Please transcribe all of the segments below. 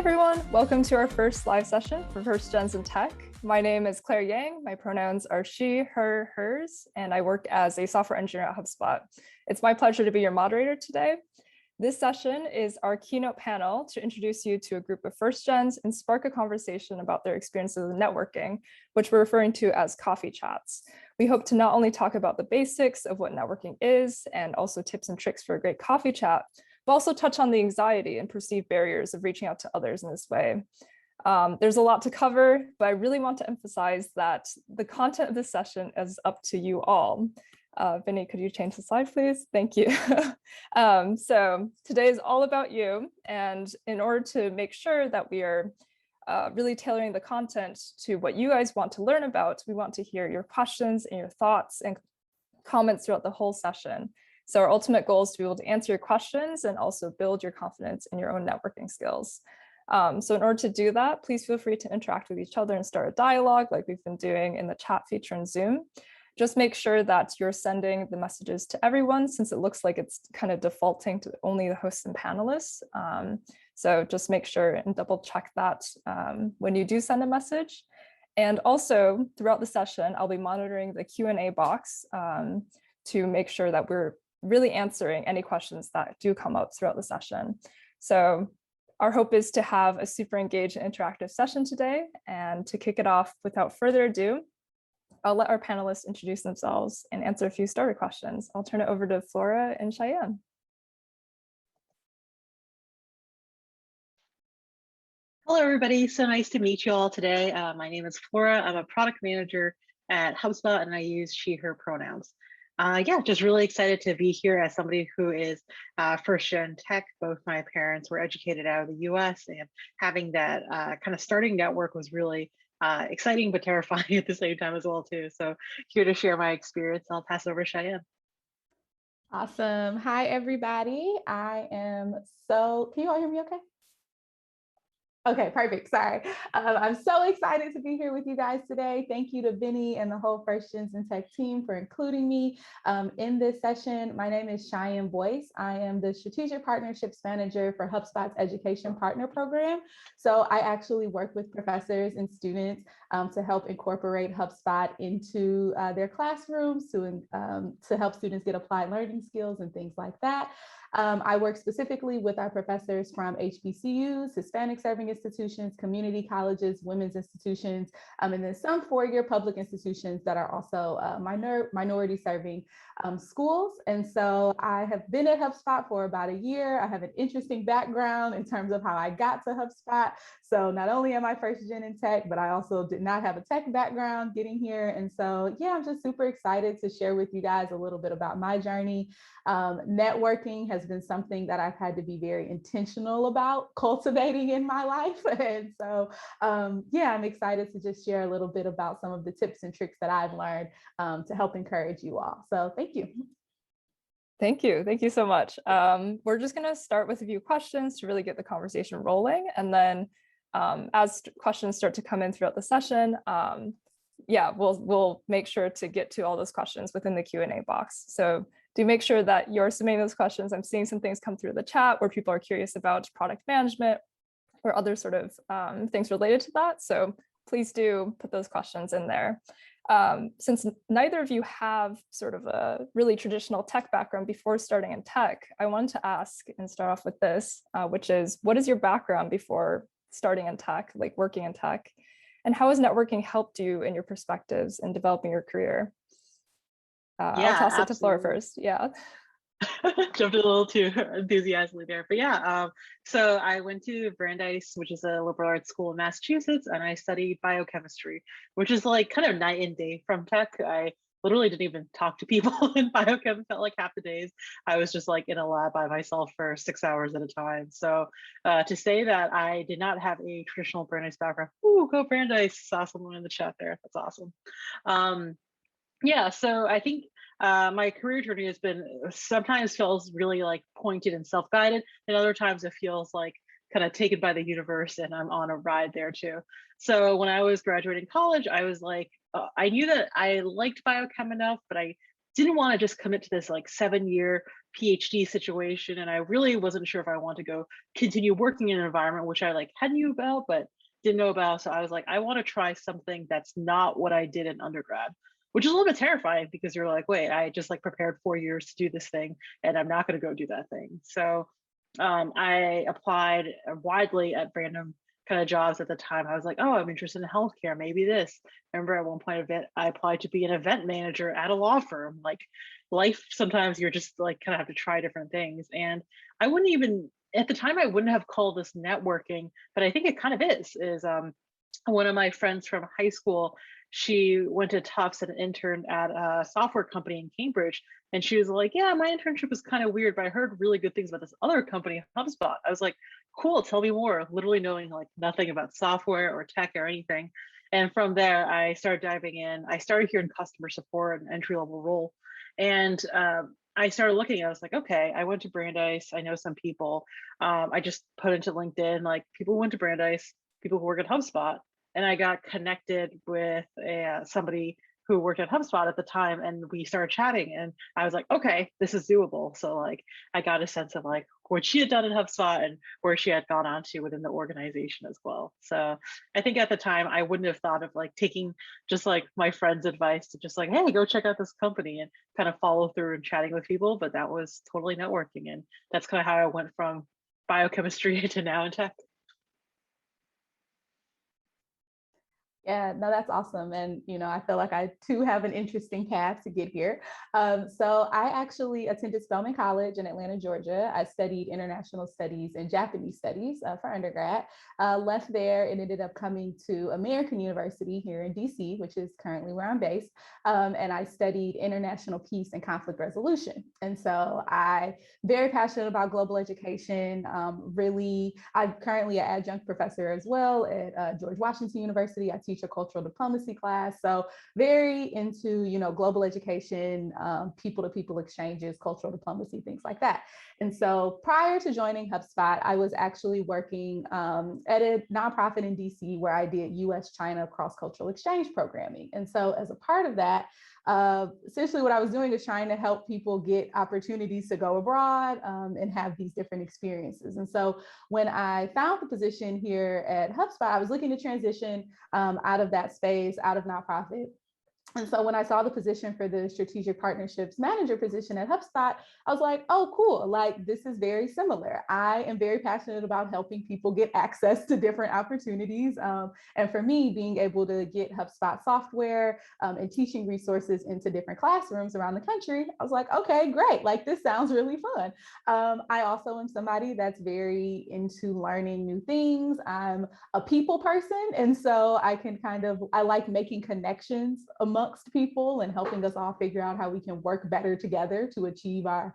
everyone, welcome to our first live session for First Gens in Tech. My name is Claire Yang, my pronouns are she, her, hers, and I work as a software engineer at HubSpot. It's my pleasure to be your moderator today. This session is our keynote panel to introduce you to a group of First Gens and spark a conversation about their experiences in networking, which we're referring to as coffee chats. We hope to not only talk about the basics of what networking is and also tips and tricks for a great coffee chat, but also touch on the anxiety and perceived barriers of reaching out to others in this way. There's a lot to cover, but I really want to emphasize that the content of this session is up to you all. Vinny, could you change the slide, please? Thank you. So today is all about you. And in order to make sure that we are really tailoring the content to what you guys want to learn about, we want to hear your questions and your thoughts and comments throughout the whole session. So our ultimate goal is to be able to answer your questions and also build your confidence in your own networking skills. So in order to do that, please feel free to interact with each other and start a dialogue like we've been doing in the chat feature in Zoom. Just make sure that you're sending the messages to everyone, since it looks like it's kind of defaulting to only the hosts and panelists. So just make sure and double check that when you do send a message. And also throughout the session, I'll be monitoring the Q&A box to make sure that we're really answering any questions that do come up throughout the session. So our hope is to have a super engaged and interactive session today. And to kick it off, without further ado, I'll let our panelists introduce themselves and answer a few starter questions. I'll turn it over to Flora and Cheyenne. Hello, everybody. So nice to meet you all today. My name is Flora. I'm a product manager at HubSpot, and I use she, her pronouns. Yeah, just really excited to be here as somebody who is first gen tech. Both my parents were educated out of the US, and having that kind of starting network was really exciting but terrifying at the same time as well too. So here to share my experience. I'll pass it over to Cheyenne. Awesome. Hi, everybody. Can you all hear me okay? Okay, perfect. Sorry. I'm so excited to be here with you guys today. Thank you to Vinny and the whole First Gens in Tech team for including me in this session. My name is Cheyenne Boyce. I am the Strategic Partnerships Manager for HubSpot's Education Partner Program. So I actually work with professors and students to help incorporate HubSpot into their classrooms to help students get applied learning skills and things like that. I work specifically with our professors from HBCUs, Hispanic serving institutions, community colleges, women's institutions, and then some four-year public institutions that are also minority serving schools. And so I have been at HubSpot for about a year. I have an interesting background in terms of how I got to HubSpot. So not only am I first gen in tech, but I also did not have a tech background getting here. And so, yeah, I'm just super excited to share with you guys a little bit about my journey. Networking has been something that I've had to be very intentional about cultivating in my life. And so, yeah, I'm excited to just share a little bit about some of the tips and tricks that I've learned to help encourage you all. So thank you. Thank you. Thank you so much. We're just going to start with a few questions to really get the conversation rolling. And then as questions start to come in throughout the session, yeah, we'll make sure to get to all those questions within the Q&A box. So do make sure that you're submitting those questions. I'm seeing some things come through the chat where people are curious about product management or other sort of things related to that. So please do put those questions in there. Since neither of you have sort of a really traditional tech background before starting in tech, I wanted to ask and start off with this, which is, what is your background before starting in tech, like working in tech? And how has networking helped you in your perspectives in developing your career? Yeah, I'll toss it to Flora absolutely. first. Yeah. Jumped a little too enthusiastically there, but yeah. So I went to Brandeis, which is a liberal arts school in Massachusetts, and I studied biochemistry, which is like kind of night and day from tech. I literally didn't even talk to people in biochem. Felt like half the days I was just like in a lab by myself for 6 hours at a time. So to say that I did not have a traditional Brandeis background, ooh, go Brandeis! Saw someone in the chat there. That's awesome. Yeah, so I think my career journey has been sometimes feels really like pointed and self-guided, and other times it feels like kind of taken by the universe and I'm on a ride there too. So when I was graduating college, I was like, I knew that I liked biochem enough, but I didn't want to just commit to this like 7-year PhD situation, and I really wasn't sure if I want to go continue working in an environment which I like had knew about but didn't know about. So I was like, I want to try something that's not what I did in undergrad, which is a little bit terrifying because you're like, wait, I just like prepared 4 years to do this thing, and I'm not going to go do that thing. So I applied widely at random kind of jobs at the time. I was like, oh, I'm interested in healthcare, maybe this. I remember at one point I applied to be an event manager at a law firm. Like life, sometimes you're just like kind of have to try different things. And I wouldn't even at the time I wouldn't have called this networking, but I think it kind of is one of my friends from high school, she went to Tufts and interned at a software company in Cambridge. And she was like, yeah, my internship was kind of weird, but I heard really good things about this other company, HubSpot. I was like, cool, tell me more, literally knowing like nothing about software or tech or anything. And from there, I started diving in. I started here in customer support, an entry level role. And I started looking, I was like, okay, I went to Brandeis. I know some people. I just put into LinkedIn, like people who went to Brandeis, people who work at HubSpot. And I got connected with somebody who worked at HubSpot at the time, and we started chatting, and I was like, okay, this is doable. So like I got a sense of like what she had done at HubSpot and where she had gone on to within the organization as well. So I think at the time I wouldn't have thought of like taking just like my friend's advice to just like, hey, go check out this company and kind of follow through and chatting with people, but that was totally networking. And that's kind of how I went from biochemistry to now in tech. Yeah, no, that's awesome. And, I feel like I too have an interesting path to get here. So I actually attended Spelman College in Atlanta, Georgia. I studied international studies and Japanese studies for undergrad. Left there and ended up coming to American University here in DC, which is currently where I'm based. And I studied international peace and conflict resolution. And so I'm very passionate about global education. I'm currently an adjunct professor as well at George Washington University. I teach a cultural diplomacy class. So very into, global education, people-to-people exchanges, cultural diplomacy, things like that. And so prior to joining HubSpot, I was actually working at a nonprofit in DC where I did US-China cross-cultural exchange programming. And so as a part of that, essentially what I was doing is trying to help people get opportunities to go abroad and have these different experiences. And so when I found the position here at HubSpot, I was looking to transition out of that space, out of nonprofit. And so when I saw the position for the strategic partnerships manager position at HubSpot, I was like, oh, cool. Like, this is very similar. I am very passionate about helping people get access to different opportunities. And for me, being able to get HubSpot software and teaching resources into different classrooms around the country, I was like, okay, great. Like, this sounds really fun. I also am somebody that's very into learning new things. I'm a people person. And so I like making connections amongst people and helping us all figure out how we can work better together to achieve our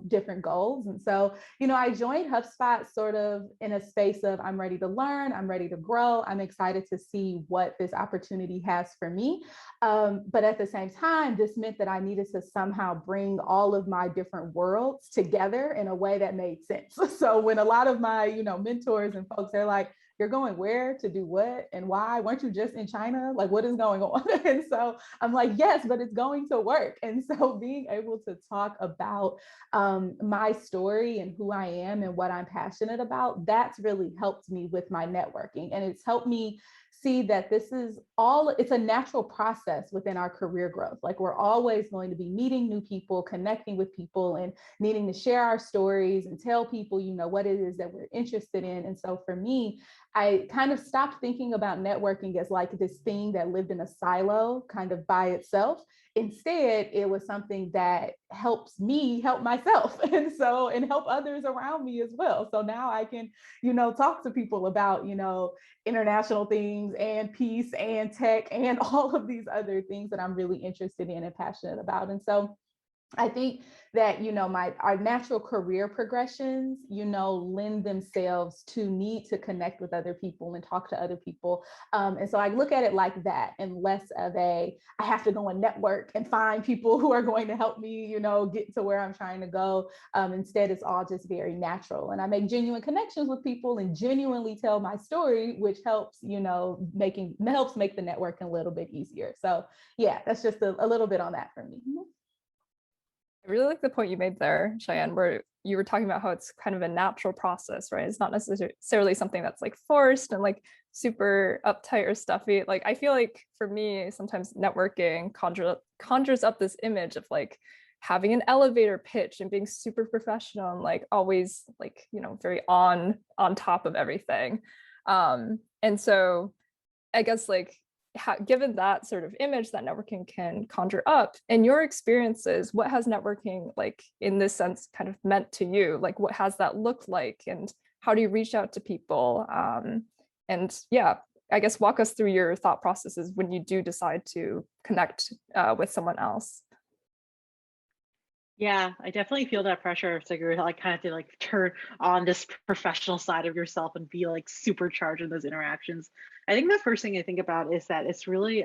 different goals. And so, I joined HubSpot sort of in a space of I'm ready to learn, I'm ready to grow, I'm excited to see what this opportunity has for me. But at the same time, this meant that I needed to somehow bring all of my different worlds together in a way that made sense. So when a lot of my, mentors and folks, they're like, you're going where to do what and why? Weren't you just in China? Like, what is going on? And so I'm like, yes, but it's going to work. And so being able to talk about my story and who I am and what I'm passionate about, that's really helped me with my networking. And it's helped me see that it's a natural process within our career growth. Like, we're always going to be meeting new people, connecting with people, and needing to share our stories and tell people, what it is that we're interested in. And so for me, I kind of stopped thinking about networking as like this thing that lived in a silo kind of by itself. Instead, it was something that helps me help myself and help others around me as well. So now I can, talk to people about, international things and peace and tech and all of these other things that I'm really interested in and passionate about. And so I think that, our natural career progressions, lend themselves to need to connect with other people and talk to other people. And so I look at it like that, and less of I have to go and network and find people who are going to help me, get to where I'm trying to go. Instead, it's all just very natural. And I make genuine connections with people and genuinely tell my story, which helps, helps make the networking a little bit easier. So yeah, that's just a little bit on that for me. I really like the point you made there, Cheyenne, where you were talking about how it's kind of a natural process, right? It's not necessarily something that's like forced and like super uptight or stuffy. Like I feel like for me, sometimes networking conjures up this image of like having an elevator pitch and being super professional and like always like, you know, very on top of everything. And so I guess like given that sort of image that networking can conjure up, in your experiences, what has networking like in this sense kind of meant to you? Like what has that looked like and how do you reach out to people? And yeah, I guess walk us through your thought processes when you do decide to connect with someone else. Yeah, I definitely feel that pressure. So you're like kind of to like turn on this professional side of yourself and be like supercharged in those interactions. I think the first thing I think about is that it's really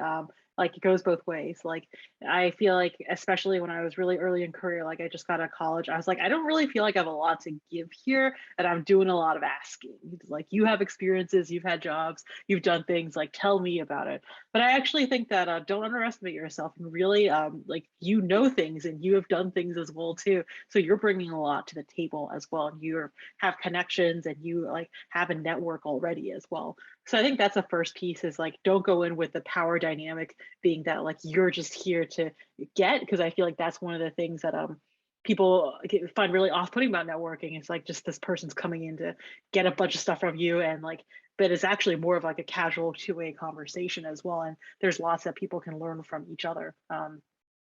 like it goes both ways. Like I feel like especially when I was really early in career, like I just got out of college, I was like, I don't really feel like I have a lot to give here, and I'm doing a lot of asking. Like you have experiences, you've had jobs, you've done things, like tell me about it. But I actually think that don't underestimate yourself and really like you know things and you have done things as well too. So you're bringing a lot to the table as well. And you have connections and you like have a network already as well. So I think that's the first piece is like don't go in with the power dynamic being that like you're just here to get, because I feel like that's one of the things that people find really off-putting about networking. It's like just this person's coming in to get a bunch of stuff from you, and like but it's actually more of like a casual two-way conversation as well, and there's lots that people can learn from each other.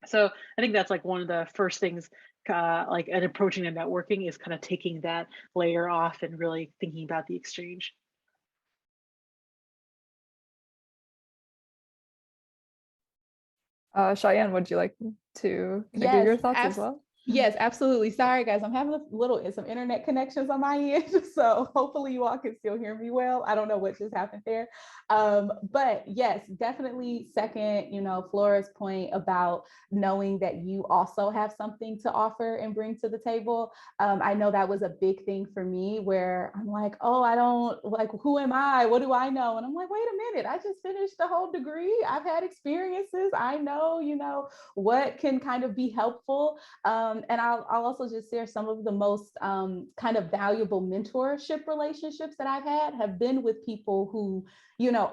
So I think that's like one of the first things like and approaching the networking is kind of taking that layer off and really thinking about the exchange. Cheyenne, would you like to kind of give Yes, your thoughts as well? yes, absolutely. Sorry, guys. I'm having some internet connections on my end. So hopefully you all can still hear me well. I don't know what just happened there. But yes, definitely second, Flora's point about knowing that you also have something to offer and bring to the table. I know that was a big thing for me where I'm like, oh, I don't like, who am I? What do I know? And I'm like, wait a minute, I just finished the whole degree. I've had experiences. I know, what can kind of be helpful. And I'll also just share some of the most kind of valuable mentorship relationships that I've had have been with people who,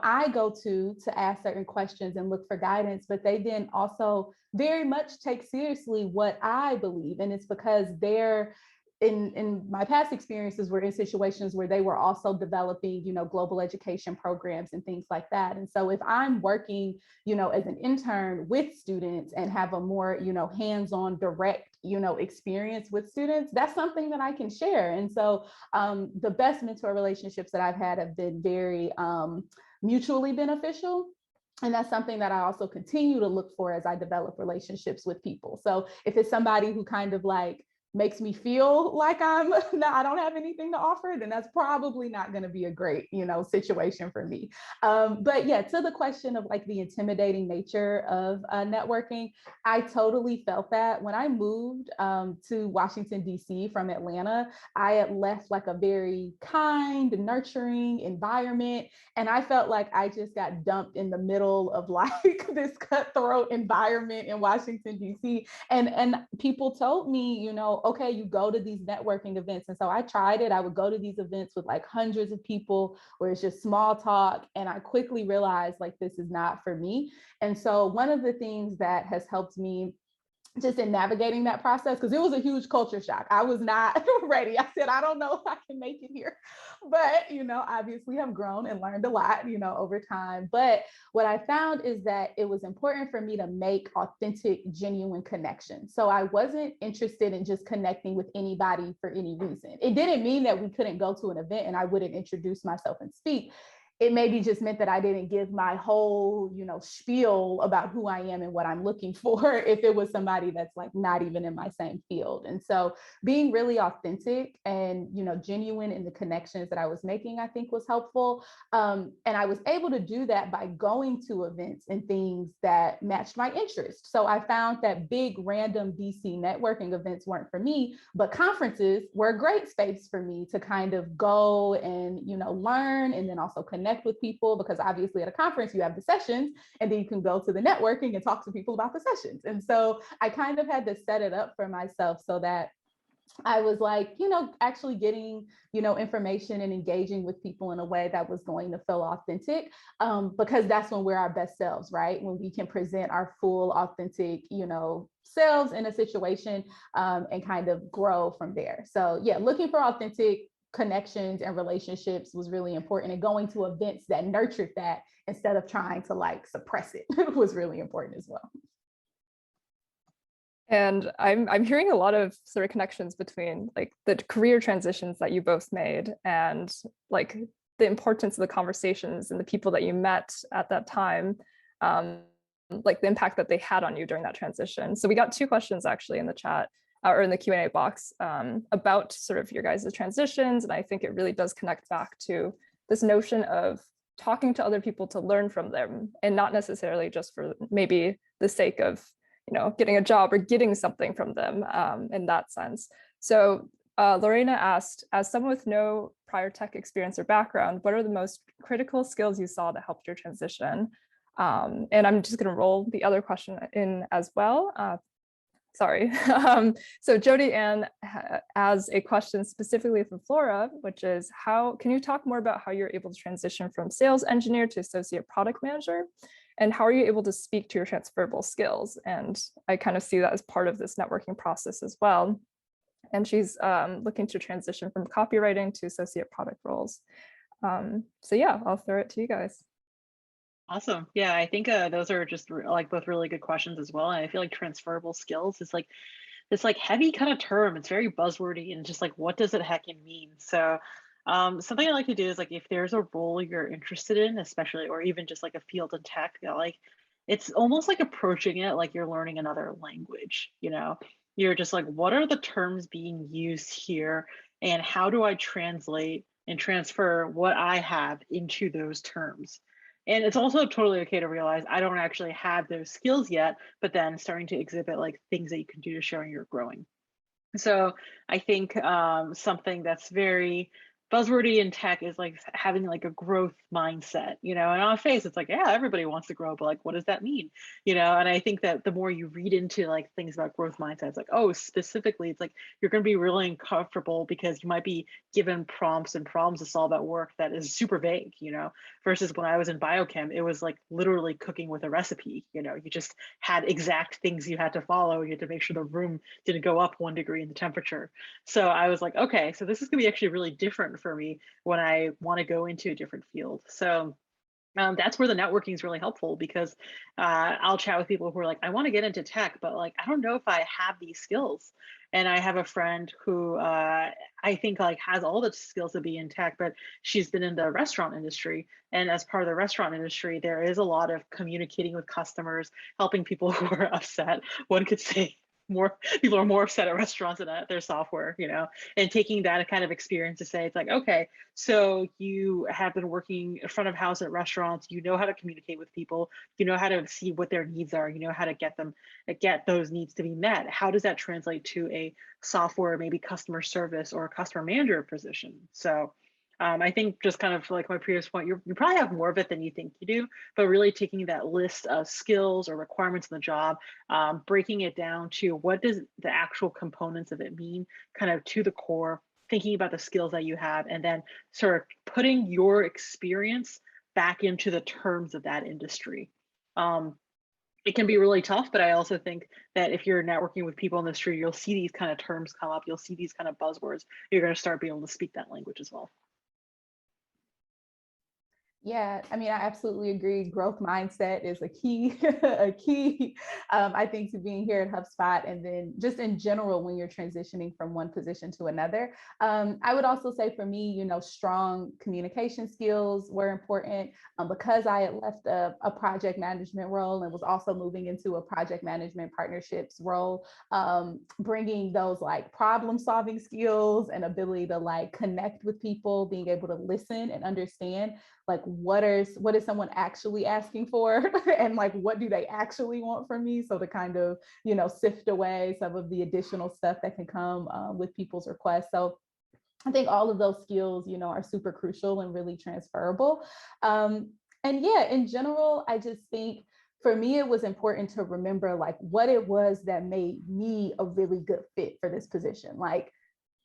I go to ask certain questions and look for guidance, but they then also very much take seriously what I believe. And it's because they're in my past experiences were in situations where they were also developing, global education programs and things like that. And so if I'm working, as an intern with students and have a more, hands-on direct, experience with students, that's something that I can share. And so the best mentor relationships that I've had have been very mutually beneficial. And that's something that I also continue to look for as I develop relationships with people. So if it's somebody who kind of like makes me feel like I don't have anything to offer, then that's probably not going to be a great, situation for me. But yeah, to the question of like the intimidating nature of networking, I totally felt that when I moved to Washington, D.C. from Atlanta. I had left like a very kind, nurturing environment. And I felt like I just got dumped in the middle of like this cutthroat environment in Washington, D.C. And people told me, okay, you go to these networking events. And so I tried it. I would go to these events with like hundreds of people where it's just small talk. And I quickly realized like, this is not for me. And so one of the things that has helped me just in navigating that process, because it was a huge culture shock. I was not ready. I said, I don't know if I can make it here. But, obviously I've grown and learned a lot, over time. But what I found is that it was important for me to make authentic, genuine connections. So I wasn't interested in just connecting with anybody for any reason. It didn't mean that we couldn't go to an event and I wouldn't introduce myself and speak. It maybe just meant that I didn't give my whole, spiel about who I am and what I'm looking for if it was somebody that's like not even in my same field. And so being really authentic and, genuine in the connections that I was making, I think was helpful. And I was able to do that by going to events and things that matched my interest. So I found that big random DC networking events weren't for me, but conferences were a great space for me to kind of go and, learn and then also connect connect with people, because obviously at a conference you have the sessions, and then you can go to the networking and talk to people about the sessions. And so I kind of had to set it up for myself so that I was like, actually getting, information and engaging with people in a way that was going to feel authentic, because that's when we're our best selves, right? When we can present our full, authentic, selves in a situation, and kind of grow from there. So yeah, looking for authentic connections and relationships was really important, and going to events that nurtured that instead of trying to like suppress it was really important as well. And I'm hearing a lot of sort of connections between like the career transitions that you both made and like the importance of the conversations and the people that you met at that time, like the impact that they had on you during that transition. So we got 2 questions actually in the chat or in the Q&A box about sort of your guys' transitions. And I think it really does connect back to this notion of talking to other people to learn from them, and not necessarily just for maybe the sake of getting a job or getting something from them in that sense. So Lorena asked, as someone with no prior tech experience or background, what are the most critical skills you saw that helped your transition? And I'm just going to roll the other question in as well. Sorry. So Jody Ann has a question specifically for Flora, which is can you talk more about how you're able to transition from sales engineer to associate product manager? And how are you able to speak to your transferable skills? And I kind of see that as part of this networking process as well. And she's looking to transition from copywriting to associate product roles. So yeah, I'll throw it to you guys. Awesome. Yeah, I think those are just like both really good questions as well. And I feel like transferable skills is like this like heavy kind of term. It's very buzzwordy and just like, what does it heckin' mean? So something I like to do is like if there's a role you're interested in, especially, or even just like a field in tech, like it's almost like approaching it like you're learning another language. You're just like, what are the terms being used here, and how do I translate and transfer what I have into those terms? And it's also totally okay to realize I don't actually have those skills yet, but then starting to exhibit like things that you can do to show you're growing. So I think something that's very buzzwordy in tech is like having like a growth mindset, and on face it's like, yeah, everybody wants to grow, but like, what does that mean? And I think that the more you read into like things about growth mindset, it's like, oh, specifically, it's like you're going to be really uncomfortable because you might be given prompts and problems to solve at work that is super vague, versus when I was in biochem, it was like literally cooking with a recipe. You just had exact things you had to follow. You had to make sure the room didn't go up 1 degree in the temperature. So I was like, okay, so this is gonna be actually really different for me when I want to go into a different field. So that's where the networking is really helpful, because I'll chat with people who are like, I want to get into tech, but like, I don't know if I have these skills. And I have a friend who I think like has all the skills to be in tech, but she's been in the restaurant industry. And as part of the restaurant industry, there is a lot of communicating with customers, helping people who are upset. One could say more people are more upset at restaurants than at their software, and taking that kind of experience to say, it's like, okay, so you have been working in front of house at restaurants, you know how to communicate with people, you know how to see what their needs are, you know how to get those needs to be met. How does that translate to a software, maybe customer service or a customer manager position? So I think just kind of like my previous point, you probably have more of it than you think you do, but really taking that list of skills or requirements in the job, breaking it down to what does the actual components of it mean, kind of to the core, thinking about the skills that you have, and then sort of putting your experience back into the terms of that industry. It can be really tough, but I also think that if you're networking with people in the industry, you'll see these kind of terms come up, you'll see these kind of buzzwords, you're going to start being able to speak that language as well. Yeah, I mean, I absolutely agree. Growth mindset is a key, I think, to being here at HubSpot. And then just in general, when you're transitioning from one position to another, I would also say for me, strong communication skills were important, because I had left a project management role and was also moving into a project management partnerships role. Bringing those like problem solving skills and ability to like connect with people, being able to listen and understand like what is someone actually asking for and like what do they actually want from me, so to kind of sift away some of the additional stuff that can come with people's requests. So I think all of those skills, are super crucial and really transferable. And yeah, in general, I just think for me, it was important to remember like what it was that made me a really good fit for this position. Like,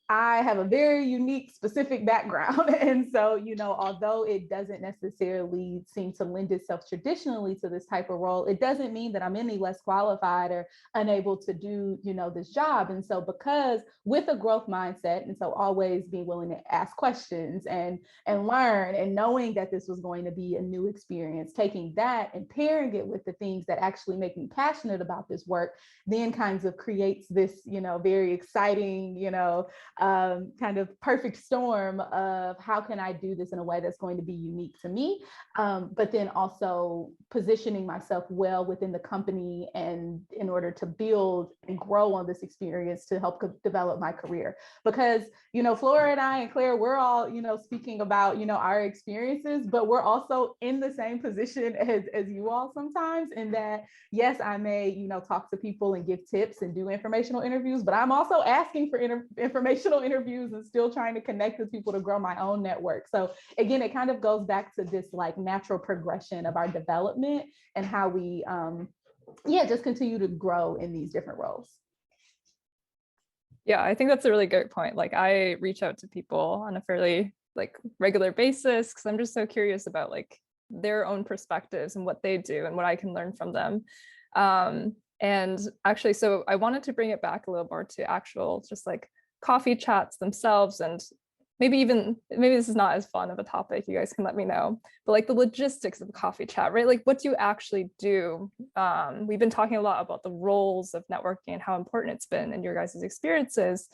I have a very unique, specific background. And so, although it doesn't necessarily seem to lend itself traditionally to this type of role, it doesn't mean that I'm any less qualified or unable to do, this job. And so because with a growth mindset, and so always being willing to ask questions and learn, and knowing that this was going to be a new experience, taking that and pairing it with the things that actually make me passionate about this work, then kinds of creates this, very exciting, kind of perfect storm of how can I do this in a way that's going to be unique to me, but then also positioning myself well within the company and in order to build and grow on this experience to help develop my career. Because, Flora and I and Claire, we're all, speaking about, our experiences, but we're also in the same position as you all sometimes, in that, yes, I may, talk to people and give tips and do informational interviews, but I'm also asking for informational interviews and still trying to connect with people to grow my own network. So again, it kind of goes back to this like natural progression of our development and how we, just continue to grow in these different roles. Yeah, I think that's a really good point. Like, I reach out to people on a fairly like regular basis because I'm just so curious about like their own perspectives and what they do and what I can learn from them. And actually, so I wanted to bring it back a little more to actual just like coffee chats themselves, and maybe this is not as fun of a topic, you guys can let me know, but like the logistics of a coffee chat, right? Like, what do you actually do? We've been talking a lot about the roles of networking and how important it's been in your guys' experiences.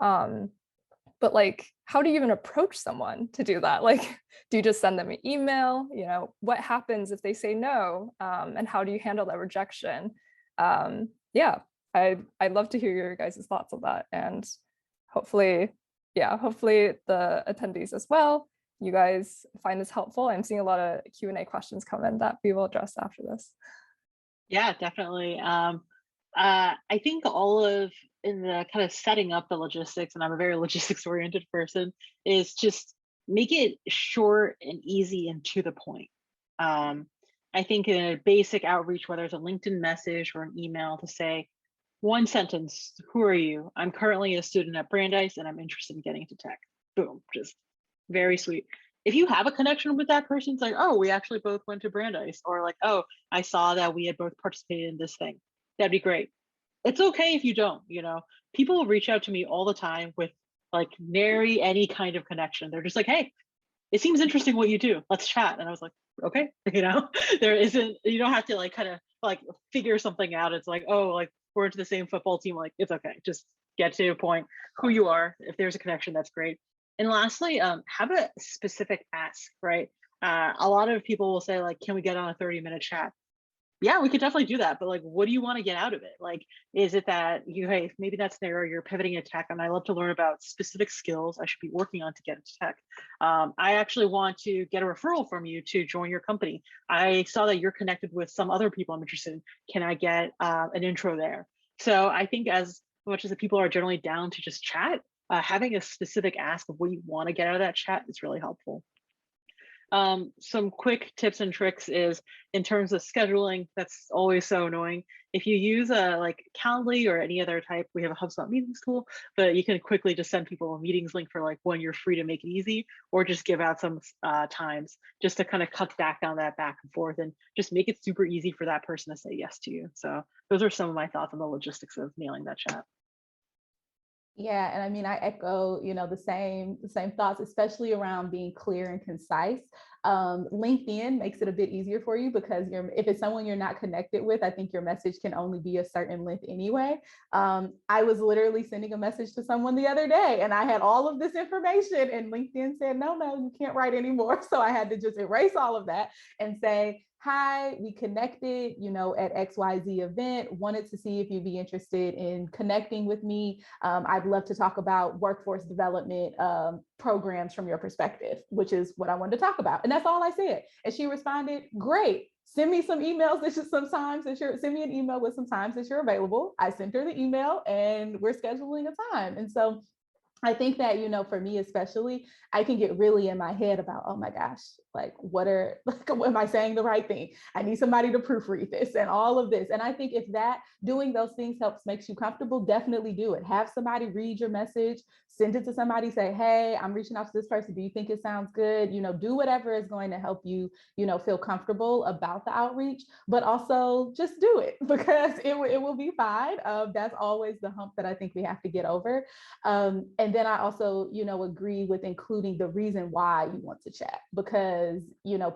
But like, how do you even approach someone to do that? Like, do you just send them an email? What happens if they say no? And how do you handle that rejection? Yeah, I'd love to hear your guys' thoughts on that. And hopefully the attendees as well, you guys find this helpful. I'm seeing a lot of Q&A questions come in that we will address after this. Yeah, definitely. I think all of in the kind of setting up the logistics, and I'm a very logistics oriented person, is just make it short and easy and to the point. I think in a basic outreach, whether it's a LinkedIn message or an email, to say one sentence, who are you? I'm currently a student at Brandeis and I'm interested in getting into tech. Boom, just very sweet. If you have a connection with that person, it's like, oh, we actually both went to Brandeis, or like, oh, I saw that we had both participated in this thing. That'd be great. It's okay if you don't, people reach out to me all the time with like nary any kind of connection. They're just like, hey, it seems interesting what you do. Let's chat. And I was like, okay, there isn't, you don't have to like kind of like figure something out. It's like, oh, like we're into the same football team. Like, it's okay. Just get to a point, who you are. If there's a connection, that's great. And lastly, have a specific ask, right? A lot of people will say like, can we get on a 30-minute chat? Yeah, we could definitely do that. But like, what do you want to get out of it? Like, is it that hey, maybe that scenario, you're pivoting into tech and I love to learn about specific skills I should be working on to get into tech. I actually want to get a referral from you to join your company. I saw that you're connected with some other people I'm interested in. Can I get an intro there? So I think as much as the people are generally down to just chat, having a specific ask of what you want to get out of that chat is really helpful. Some quick tips and tricks is in terms of scheduling, that's always so annoying. If you use a like Calendly or any other type, we have a HubSpot meetings tool, but you can quickly just send people a meetings link for like when you're free to make it easy, or just give out some times just to kind of cut back on that back and forth and just make it super easy for that person to say yes to you. So those are some of my thoughts on the logistics of nailing that chat. Yeah, and I mean, I echo, the same thoughts, especially around being clear and concise. LinkedIn makes it a bit easier for you because if it's someone you're not connected with, I think your message can only be a certain length anyway. I was literally sending a message to someone the other day and I had all of this information and LinkedIn said, no, you can't write anymore. So I had to just erase all of that and say, hi, we connected, at XYZ event, wanted to see if you'd be interested in connecting with me. I'd love to talk about workforce development programs from your perspective, which is what I wanted to talk about. And that's all I said. And she responded, great. Send me some emails send me an email with some times that you're available. I sent her the email and we're scheduling a time. And so I think that, for me especially, I can get really in my head about, oh my gosh, like what am I saying the right thing? I need somebody to proofread this and all of this. And I think if doing those things makes you comfortable, definitely do it. Have somebody read your message, send it to somebody, say, hey, I'm reaching out to this person. Do you think it sounds good? Do whatever is going to help you, feel comfortable about the outreach, but also just do it because it will be fine. That's always the hump that I think we have to get over. And then I also, agree with including the reason why you want to chat, because,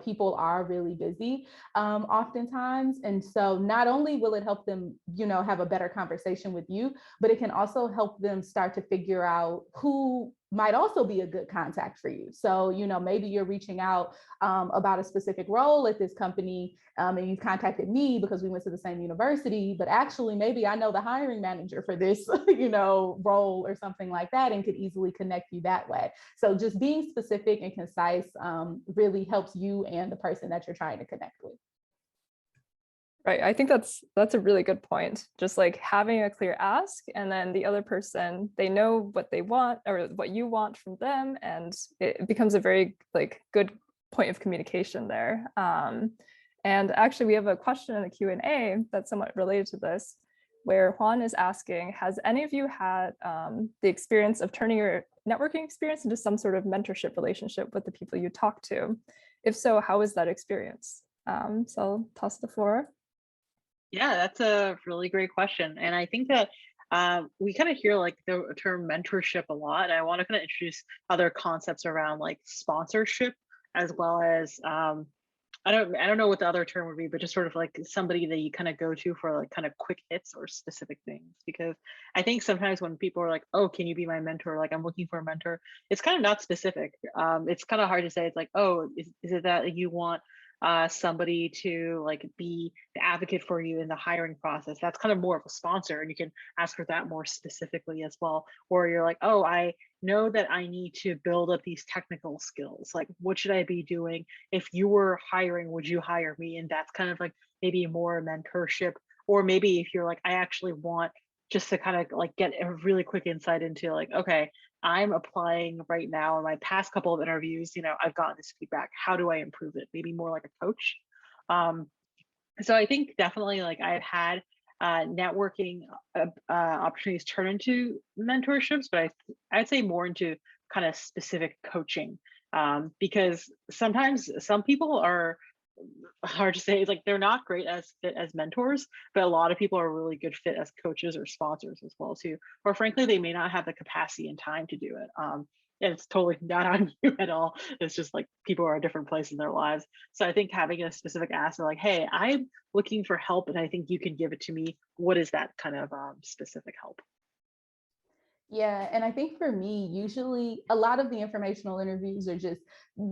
people are really busy oftentimes. And so not only will it help them, have a better conversation with you, but it can also help them start to figure out who might also be a good contact for you. So, maybe you're reaching out about a specific role at this company, and you've contacted me because we went to the same university, but actually maybe I know the hiring manager for this, role or something like that, and could easily connect you that way. So just being specific and concise really helps you and the person that you're trying to connect with. Right. I think that's a really good point. Just like having a clear ask, and then the other person, they know what they want or what you want from them, and it becomes a very good point of communication there. And actually, we have a question in the Q&A that's somewhat related to this, where Juan is asking, has any of you had the experience of turning your networking experience into some sort of mentorship relationship with the people you talk to? If so, how was that experience? So I'll toss the floor. Yeah, that's a really great question. And I think that we kind of hear the term mentorship a lot. And I want to kind of introduce other concepts around sponsorship, as well as I don't know what the other term would be, but just sort of somebody that you kind of go to for kind of quick hits or specific things. Because I think sometimes when people are like, oh, can you be my mentor? I'm looking for a mentor. It's kind of not specific. It's kind of hard to say. It's like, oh, is it that you want somebody to be the advocate for you in the hiring process? That's kind of more of a sponsor, and you can ask for that more specifically as well. Or you're like, oh, I know that I need to build up these technical skills. What should I be doing? If you were hiring, would you hire me? And that's kind of maybe more a mentorship. Or maybe if you're I actually want just to kind of get a really quick insight into okay, I'm applying right now. In my past couple of interviews, I've gotten this feedback. How do I improve it? Maybe more like a coach. So I think definitely I've had networking opportunities turn into mentorships, but I'd say more into kind of specific coaching, because sometimes some people are hard to say. It's they're not great as fit as mentors, but a lot of people are really good fit as coaches or sponsors as well too. Or frankly, they may not have the capacity and time to do it. And it's totally not on you at all. It's just people are at different places in their lives. So I think having a specific ask of hey, I'm looking for help and I think you can give it to me. What is that kind of specific help? Yeah, and I think for me, usually a lot of the informational interviews are just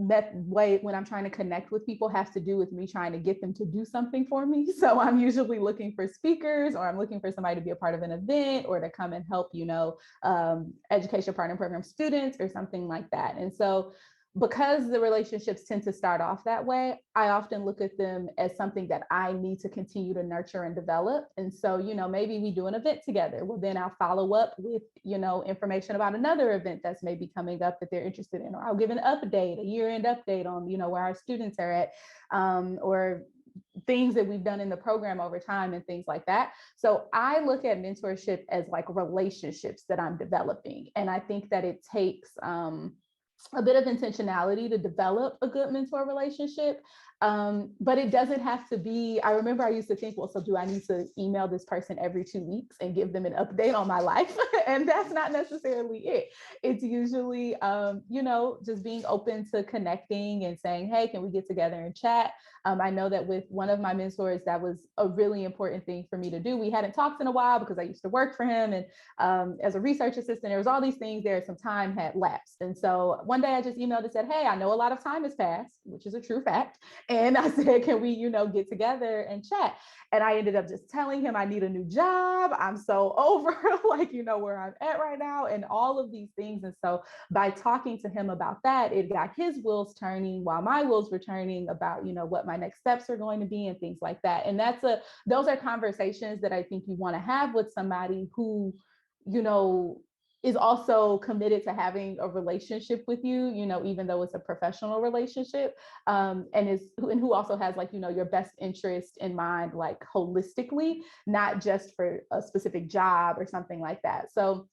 that way when I'm trying to connect with people has to do with me trying to get them to do something for me. So I'm usually looking for speakers, or I'm looking for somebody to be a part of an event or to come and help, education partner program students or something like that. And so because the relationships tend to start off that way, I often look at them as something that I need to continue to nurture and develop. And so, maybe we do an event together. Well, then I'll follow up with, information about another event that's maybe coming up that they're interested in, or I'll give an update, a year-end update on, where our students are at, or things that we've done in the program over time and things like that. So I look at mentorship as relationships that I'm developing. And I think that it takes, a bit of intentionality to develop a good mentor relationship. But it doesn't have to be, I remember I used to think, well, so do I need to email this person every 2 weeks and give them an update on my life? And that's not necessarily it. It's usually, just being open to connecting and saying, hey, can we get together and chat? I know that with one of my mentors, that was a really important thing for me to do. We hadn't talked in a while because I used to work for him. And as a research assistant, there was all these things there, some time had lapsed. And so one day I just emailed and said, hey, I know a lot of time has passed, which is a true fact. And I said, can we, get together and chat? And I ended up just telling him I need a new job. I'm so over where I'm at right now and all of these things. And so by talking to him about that, it got his wheels turning while my wheels were turning about, what my next steps are going to be and things like that. And those are conversations that I think you want to have with somebody who, is also committed to having a relationship with you, even though it's a professional relationship, and who also has like, your best interest in mind, like holistically, not just for a specific job or something like that. So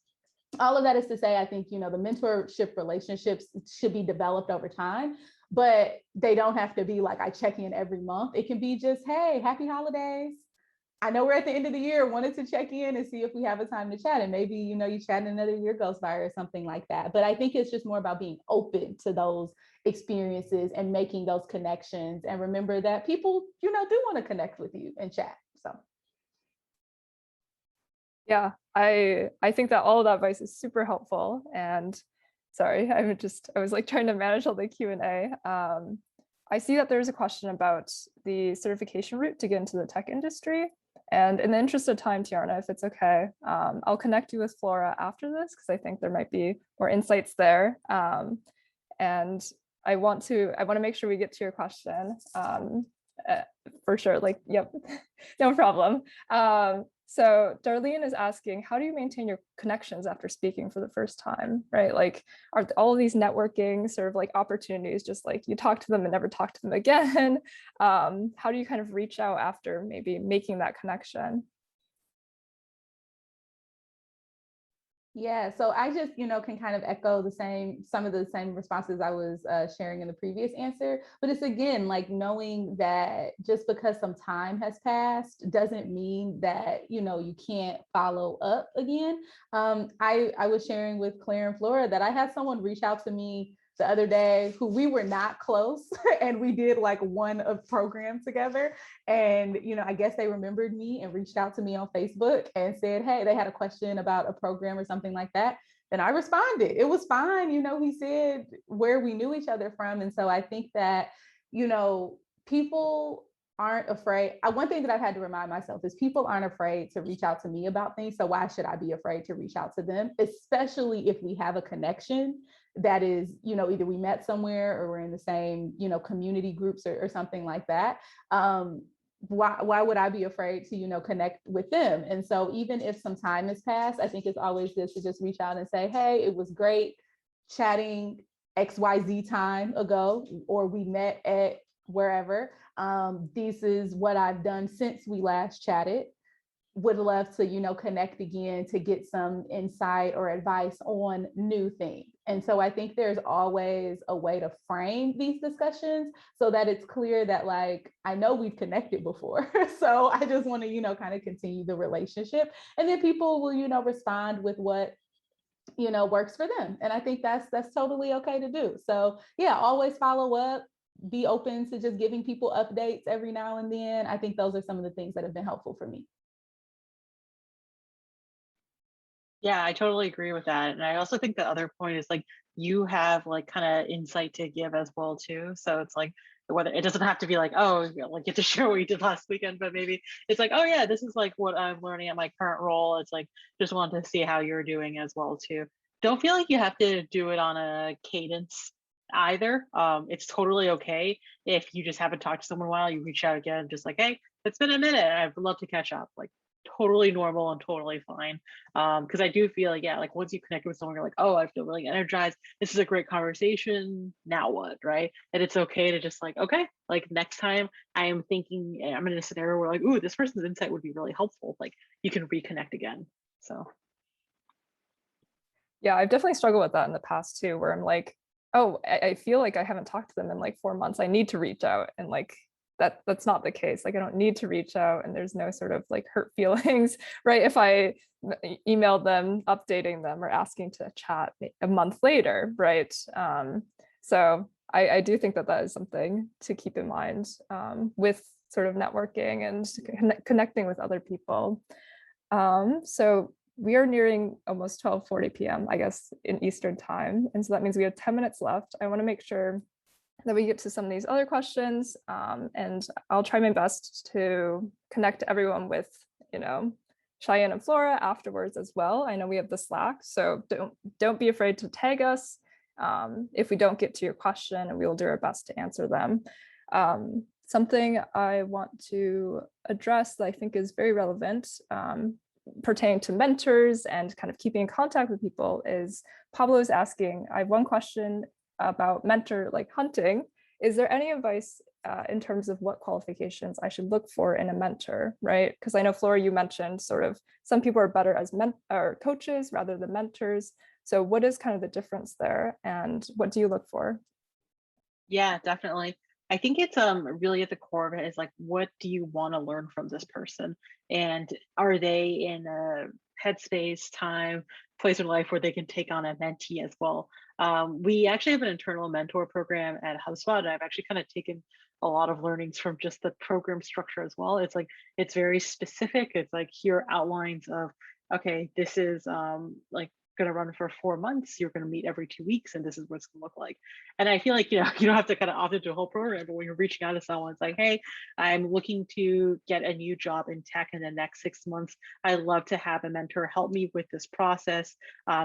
all of that is to say, I think, the mentorship relationships should be developed over time, but they don't have to be like, I check in every month. It can be just, hey, happy holidays. I know we're at the end of the year, wanted to check in and see if we have a time to chat. And maybe, you chat and another year goes by or something like that. But I think it's just more about being open to those experiences and making those connections. And remember that people, do want to connect with you and chat. So. Yeah, I think that all of that advice is super helpful. And sorry, I was like trying to manage all the Q&A. I see that there's a question about the certification route to get into the tech industry. And in the interest of time, Tiarna, if it's okay, I'll connect you with Flora after this, because I think there might be more insights there. And I want to make sure we get to your question for sure. Like, yep, no problem. So Darlene is asking, how do you maintain your connections after speaking for the first time, right? Like, are all of these networking sort of like opportunities just like you talk to them and never talk to them again? How do you kind of reach out after maybe making that connection? Yeah, so I just, can kind of echo some of the same responses I was sharing in the previous answer. But it's again, like knowing that just because some time has passed doesn't mean that, you can't follow up again. I was sharing with Claire and Flora that I had someone reach out to me the other day who we were not close and we did like one of program together. And, I guess they remembered me and reached out to me on Facebook and said, hey, they had a question about a program or something like that. And I responded. It was fine. He said where we knew each other from. And so I think that, people aren't afraid. One thing that I've had to remind myself is people aren't afraid to reach out to me about things. So why should I be afraid to reach out to them, especially if we have a connection that is, either we met somewhere or we're in the same, community groups or something like that. Why would I be afraid to, connect with them? And so even if some time has passed, I think it's always good to just reach out and say, hey, it was great chatting XYZ time ago, or we met at wherever. This is what I've done since we last chatted. Would love to, connect again to get some insight or advice on new things. And so I think there's always a way to frame these discussions so that it's clear that, like, I know we've connected before. So I just want to, kind of continue the relationship. And then people will, respond with what, works for them. And I think that's totally okay to do. So yeah, always follow up, be open to just giving people updates every now and then. I think those are some of the things that have been helpful for me. Yeah, I totally agree with that. And I also think the other point is like you have like kind of insight to give as well too. So it's like whether it doesn't have to be like, oh, like get to share what you did last weekend, but maybe it's like, oh yeah, this is like what I'm learning at my current role. It's like just want to see how you're doing as well too. Don't feel like you have to do it on a cadence either. It's totally okay if you just haven't talked to someone in a while, you reach out again, just like, hey, it's been a minute. I'd love to catch up. Like totally normal and totally fine. Because I do feel like, yeah, like once you connect with someone, you're like, oh, I feel really energized. This is a great conversation. Now what, right? And it's okay to just like, okay, like next time I am thinking, I'm in a scenario where like, ooh, this person's insight would be really helpful. Like you can reconnect again. So. Yeah, I've definitely struggled with that in the past too, where I'm like, oh, I feel like I haven't talked to them in like 4 months. I need to reach out, and like that's not the case. Like I don't need to reach out, and there's no sort of like hurt feelings, right? If I emailed them, updating them or asking to chat a month later, right? So I do think that is something to keep in mind with sort of networking and connecting with other people. So we are nearing almost 12:40 p.m., I guess, in Eastern time. And so that means we have 10 minutes left. I want to make sure that we get to some of these other questions. And I'll try my best to connect everyone with, Cheyenne and Flora afterwards as well. I know we have the Slack, so don't be afraid to tag us if we don't get to your question, and we will do our best to answer them. Something I want to address that I think is very relevant pertaining to mentors and kind of keeping in contact with people is Pablo's asking, I have one question about mentor like hunting. Is there any advice in terms of what qualifications I should look for in a mentor, right? Because I know, Flora, you mentioned sort of some people are better as coaches rather than mentors. So what is kind of the difference there, and what do you look for? Yeah, definitely. I think it's really at the core of it is like, what do you want to learn from this person? And are they in a headspace, time, place in life where they can take on a mentee as well? We actually have an internal mentor program at HubSpot, and I've actually kind of taken a lot of learnings from just the program structure as well. It's like, it's very specific. It's like, here are outlines of, okay, this is like going to run for 4 months. You're going to meet every 2 weeks, and this is what it's going to look like. And I feel like, you don't have to kind of opt into a whole program, but when you're reaching out to someone, it's like, hey, I'm looking to get a new job in tech in the next 6 months. I'd love to have a mentor help me with this process.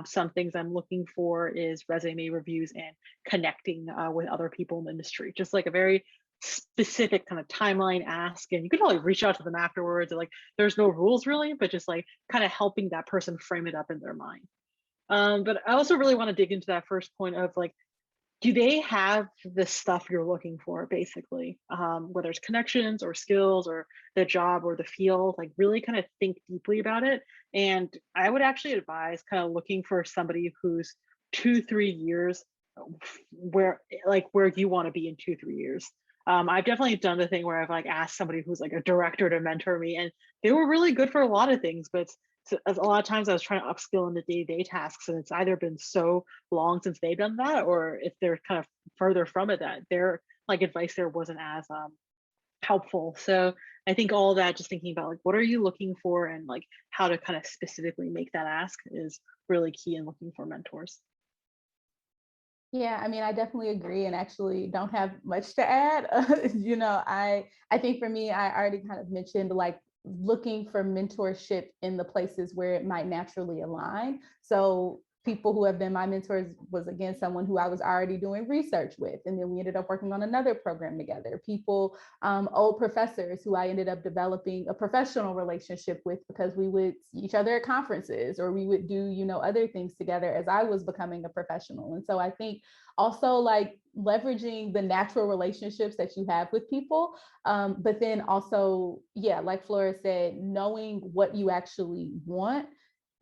Some things I'm looking for is resume reviews and connecting with other people in the industry. Just like a very specific kind of timeline ask, and you can probably reach out to them afterwards. And like, there's no rules really, but just like kind of helping that person frame it up in their mind. But I also really want to dig into that first point of like, do they have the stuff you're looking for, basically, whether it's connections or skills or the job or the field, like really kind of think deeply about it. And I would actually advise kind of looking for somebody who's 2-3 years where you want to be in 2-3 years. I've definitely done the thing where I've like asked somebody who's like a director to mentor me, and they were really good for a lot of things, but a lot of times I was trying to upskill in the day-to-day tasks, and it's either been so long since they've done that, or if they're kind of further from it, that their like advice there wasn't as helpful. So I think all that, just thinking about like, what are you looking for, and like how to kind of specifically make that ask is really key in looking for mentors. Yeah, I mean, I definitely agree, and actually don't have much to add. I think for me, I already kind of mentioned like looking for mentorship in the places where it might naturally align. So people who have been my mentors was, again, someone who I was already doing research with, and then we ended up working on another program together. People, old professors who I ended up developing a professional relationship with because we would see each other at conferences, or we would do other things together as I was becoming a professional. And so I think also like leveraging the natural relationships that you have with people, but then also, yeah, like Flora said, knowing what you actually want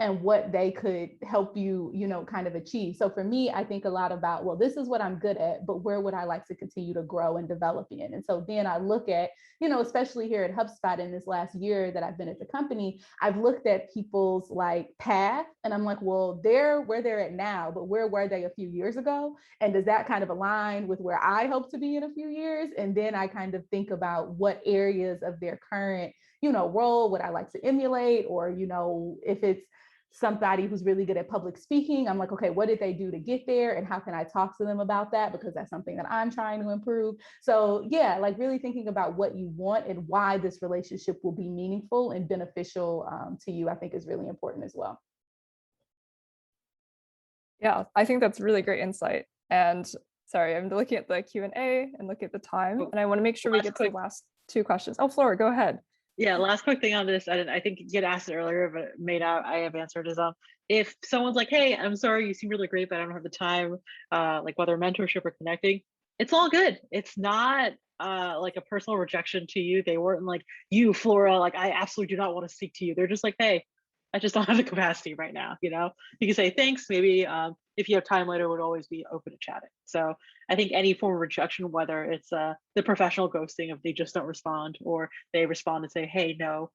and what they could help you, kind of achieve. So for me, I think a lot about, well, this is what I'm good at, but where would I like to continue to grow and develop in? And so then I look at, especially here at HubSpot in this last year that I've been at the company, I've looked at people's like path, and I'm like, well, they're where they're at now, but where were they a few years ago? And does that kind of align with where I hope to be in a few years? And then I kind of think about what areas of their current, role would I like to emulate, or, if it's somebody who's really good at public speaking, I'm like, okay, what did they do to get there, and how can I talk to them about that, because that's something that I'm trying to improve. So yeah, like really thinking about what you want and why this relationship will be meaningful and beneficial to you, I think is really important as well. Yeah, I think that's really great insight. And sorry, I'm looking at the Q&A and looking at the time, and I want to make sure we get to the last 2 questions. Oh, Flora, go ahead. Yeah, last quick thing on this, I think you get asked it earlier, but may not I have answered, is if someone's like, hey, I'm sorry, you seem really great, but I don't have the time, like whether mentorship or connecting, it's all good. It's not like a personal rejection to you. They weren't like, you, Flora, like I absolutely do not want to speak to you. They're just like, hey, I just don't have the capacity right now. You can say thanks, maybe if you have time later, would always be open to chatting. So I think any form of rejection, whether it's the professional ghosting of they just don't respond, or they respond and say, hey, no,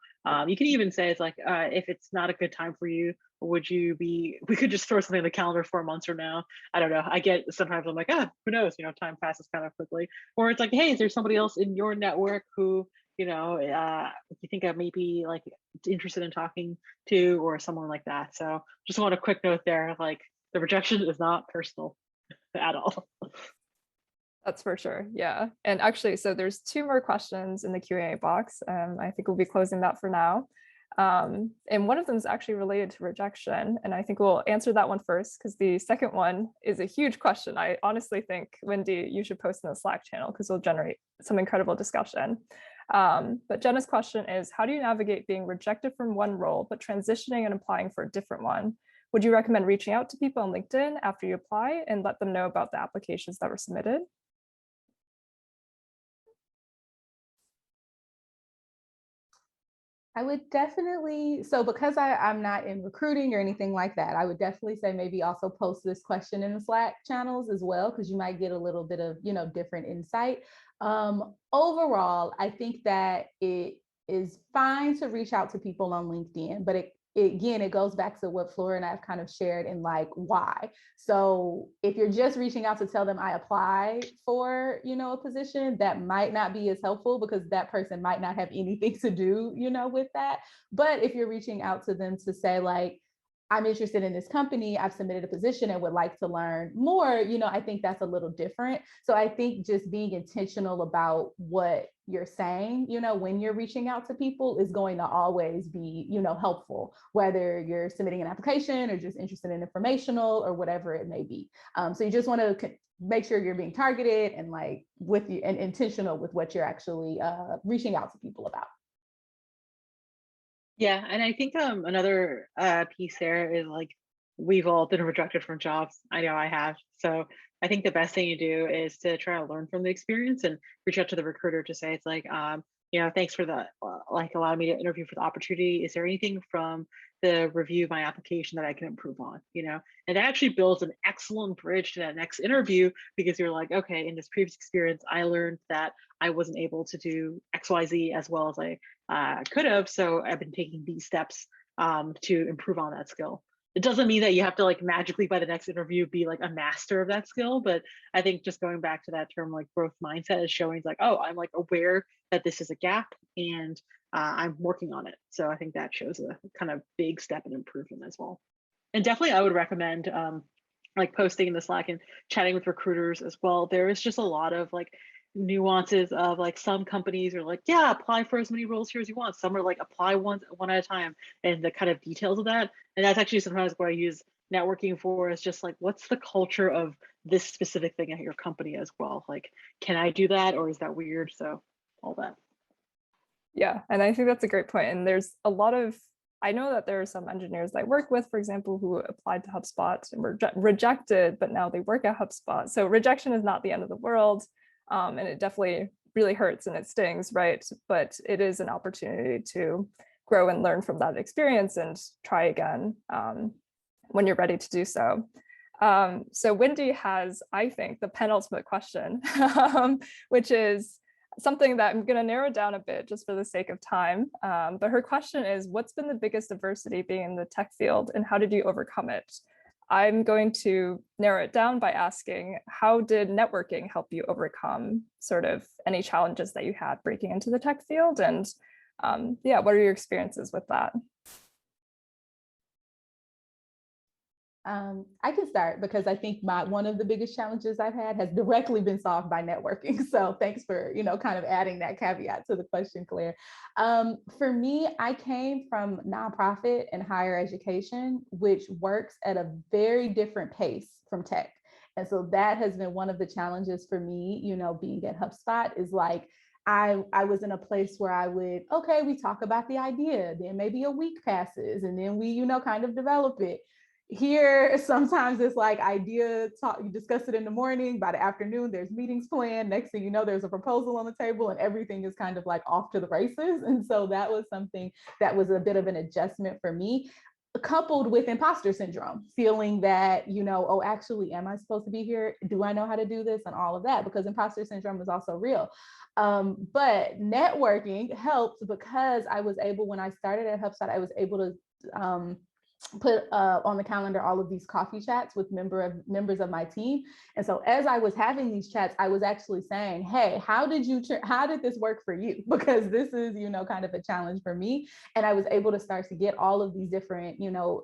you can even say it's like, if it's not a good time for you, we could just throw something in the calendar 4 months from now. I don't know. I get sometimes I'm like, who knows, time passes kind of quickly. Or it's like, hey, is there somebody else in your network who, you think I may be like interested in talking to, or someone like that. So just want a quick note there, like the rejection is not personal at all. That's for sure. Yeah. And actually, so there's 2 more questions in the Q&A box. I think we'll be closing that for now. And one of them is actually related to rejection. And I think we'll answer that one first, because the second one is a huge question. I honestly think, Wendy, you should post in the Slack channel, because it'll generate some incredible discussion. But Jenna's question is, how do you navigate being rejected from one role, but transitioning and applying for a different one? Would you recommend reaching out to people on LinkedIn after you apply and let them know about the applications that were submitted? I would definitely, so because I'm not in recruiting or anything like that, I would definitely say maybe also post this question in the Slack channels as well, because you might get a little bit of, different insight. Overall, I think that it is fine to reach out to people on LinkedIn, but again, it goes back to what Flora and I have kind of shared in like why. So if you're just reaching out to tell them I applied for, a position, that might not be as helpful because that person might not have anything to do, with that. But if you're reaching out to them to say like, I'm interested in this company, I've submitted a position and would like to learn more, I think that's a little different. So I think just being intentional about what you're saying, when you're reaching out to people is going to always be, helpful, whether you're submitting an application or just interested in informational or whatever it may be. So you just want to make sure you're being targeted and like with you and intentional with what you're actually reaching out to people about. Yeah, and I think another piece there is like we've all been rejected from jobs. I know I have. So I think the best thing to do is to try to learn from the experience and reach out to the recruiter to say it's like, thanks for the like allowing me to interview for the opportunity. Is there anything from the review of my application that I can improve on? And that actually builds an excellent bridge to that next interview because you're like, okay, in this previous experience, I learned that I wasn't able to do XYZ as well as I could have. So I've been taking these steps to improve on that skill. It doesn't mean that you have to like magically by the next interview be like a master of that skill, but I think just going back to that term like growth mindset is showing like, oh, I'm like aware that this is a gap and I'm working on it. So I think that shows a kind of big step in improvement as well. And definitely I would recommend like posting in the Slack and chatting with recruiters as well. There is just a lot of like nuances of like some companies are like, yeah, apply for as many roles here as you want. Some are like apply one at a time and the kind of details of that. And that's actually sometimes what I use networking for is just like, what's the culture of this specific thing at your company as well? Like, can I do that or is that weird? So all that. Yeah, and I think that's a great point. And there's a lot of, I know that there are some engineers that I work with, for example, who applied to HubSpot and were rejected, but now they work at HubSpot. So rejection is not the end of the world. And it definitely really hurts and it stings, right? But it is an opportunity to grow and learn from that experience and try again when you're ready to do so. So Wendy has, I think, the penultimate question, which is something that I'm going to narrow down a bit just for the sake of time. But her question is, what's been the biggest adversity being in the tech field and how did you overcome it? I'm going to narrow it down by asking, how did networking help you overcome sort of any challenges that you had breaking into the tech field? And yeah, what are your experiences with that? I can start because I think one of the biggest challenges I've had has directly been solved by networking. So thanks for, kind of adding that caveat to the question, Claire. For me, I came from nonprofit and higher education, which works at a very different pace from tech. And so that has been one of the challenges for me, being at HubSpot is like, I was in a place where I would, okay, we talk about the idea, then maybe a week passes and then we, kind of develop it. Here, sometimes it's like idea talk, you discuss it in the morning, by the afternoon, there's meetings planned. Next thing you know, there's a proposal on the table and everything is kind of like off to the races. And so that was something that was a bit of an adjustment for me, coupled with imposter syndrome, feeling that, oh, actually, am I supposed to be here? Do I know how to do this? And all of that, because imposter syndrome is also real. But networking helped because I was able, when I started at HubSpot, I was able to put on the calendar all of these coffee chats with members of my team. And so as I was having these chats, I was actually saying, hey, how did this work for you? Because this is, kind of a challenge for me. And I was able to start to get all of these different,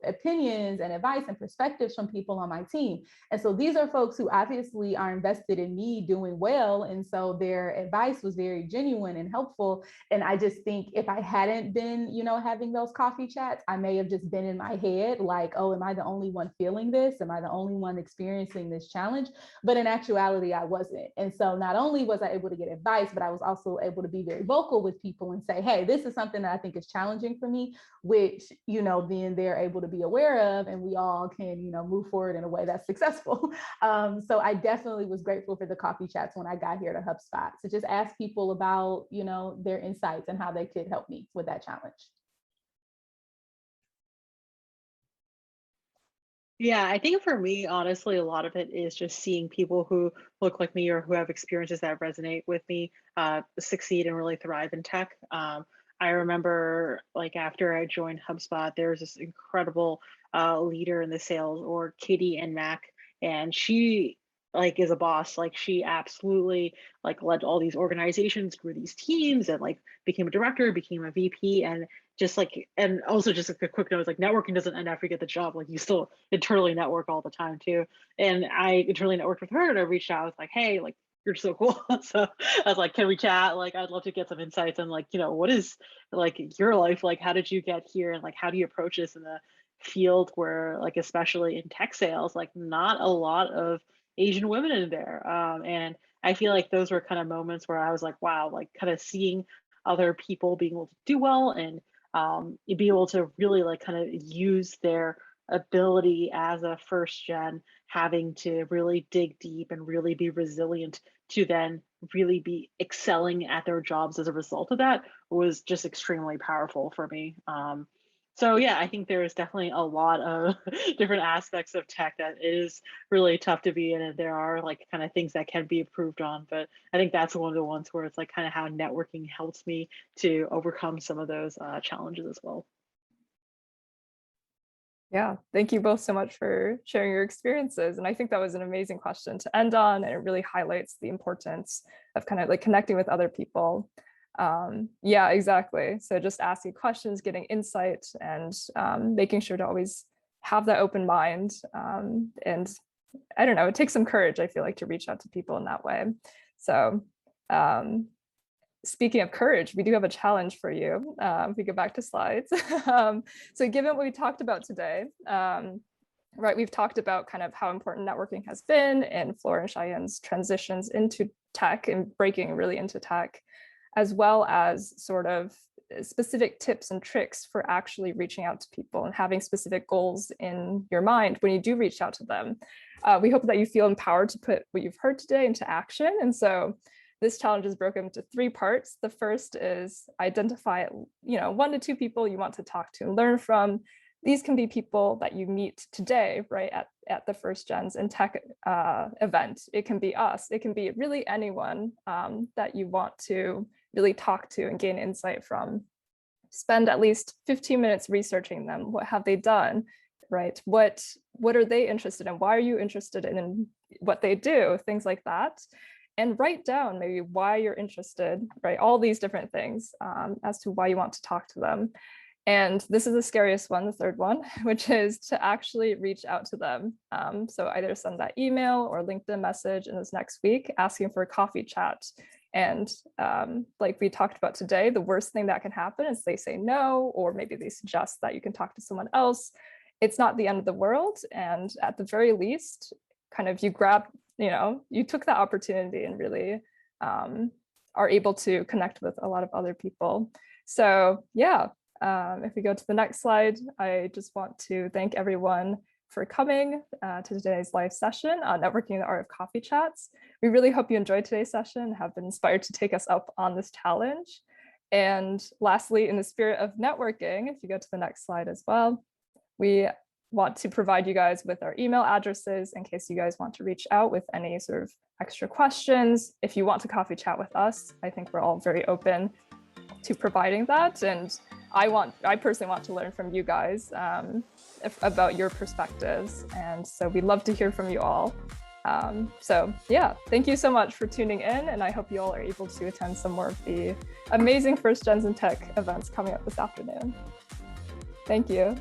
opinions and advice and perspectives from people on my team. And so these are folks who obviously are invested in me doing well. And so their advice was very genuine and helpful. And I just think if I hadn't been, having those coffee chats, I may have just been in my head head, like, oh, am I the only one feeling this? Am I the only one experiencing this challenge? But in actuality, I wasn't. And so not only was I able to get advice, but I was also able to be very vocal with people and say, hey, this is something that I think is challenging for me, which, then they're able to be aware of, and we all can, move forward in a way that's successful. So I definitely was grateful for the coffee chats when I got here to HubSpot to just ask people about, their insights and how they could help me with that challenge. Yeah, I think for me, honestly, a lot of it is just seeing people who look like me or who have experiences that resonate with me succeed and really thrive in tech. I remember like after I joined HubSpot, there was this incredible leader in the sales, or Katie and Mac, and she like is a boss. Like she absolutely like led all these organizations, grew these teams, and like became a director, became a VP, and just like, and also just like a quick note, like networking doesn't end after you get the job. Like you still internally network all the time too. And I internally networked with her, and I reached out, I was like, hey, like you're so cool. So I was like, can we chat? Like I'd love to get some insights on like, what is like your life? Like how did you get here? And like how do you approach this in a field where like, especially in tech sales, like not a lot of Asian women in there. And I feel like those were kind of moments where I was like, wow, like kind of seeing other people being able to do well, and you'd be able to really like kind of use their ability as a first gen, having to really dig deep and really be resilient to then really be excelling at their jobs as a result of that, was just extremely powerful for me. So yeah, I think there is definitely a lot of different aspects of tech that is really tough to be in, and there are like kind of things that can be improved on. But I think that's one of the ones where it's like kind of how networking helps me to overcome some of those challenges as well. Yeah, thank you both so much for sharing your experiences. And I think that was an amazing question to end on, and it really highlights the importance of kind of like connecting with other people. Yeah, exactly. So just asking questions, getting insight, and making sure to always have that open mind. And I don't know, it takes some courage, I feel like, to reach out to people in that way. So speaking of courage, we do have a challenge for you. If we go back to slides. So given what we talked about today, right, we've talked about kind of how important networking has been in Flora and Cheyenne's transitions into tech and breaking really into tech, as well as sort of specific tips and tricks for actually reaching out to people and having specific goals in your mind when you do reach out to them. We hope that you feel empowered to put what you've heard today into action. And so this challenge is broken into 3 parts. The first is identify, 1 to 2 people you want to talk to and learn from. These can be people that you meet today, right, at the First Gens in Tech event. It can be us. It can be really anyone that you want to really talk to and gain insight from. Spend at least 15 minutes researching them. What have they done, right? What are they interested in? Why are you interested in what they do? Things like that. And write down maybe why you're interested, right? All these different things as to why you want to talk to them. And this is the scariest one, the third one, which is to actually reach out to them. So either send that email or LinkedIn message in this next week asking for a coffee chat. And like we talked about today, the worst thing that can happen is they say no, or maybe they suggest that you can talk to someone else. It's not the end of the world. And at the very least, kind of you took that opportunity and really are able to connect with a lot of other people. So yeah, if we go to the next slide, I just want to thank everyone for coming to today's live session on Networking the Art of Coffee Chats. We really hope you enjoyed today's session and have been inspired to take us up on this challenge. And lastly, in the spirit of networking, if you go to the next slide as well, we want to provide you guys with our email addresses in case you guys want to reach out with any sort of extra questions. If you want to coffee chat with us, I think we're all very open to providing that. And I personally want to learn from you guys about your perspectives. And so we'd love to hear from you all. So yeah, thank you so much for tuning in. And I hope you all are able to attend some more of the amazing First Gens in Tech events coming up this afternoon. Thank you.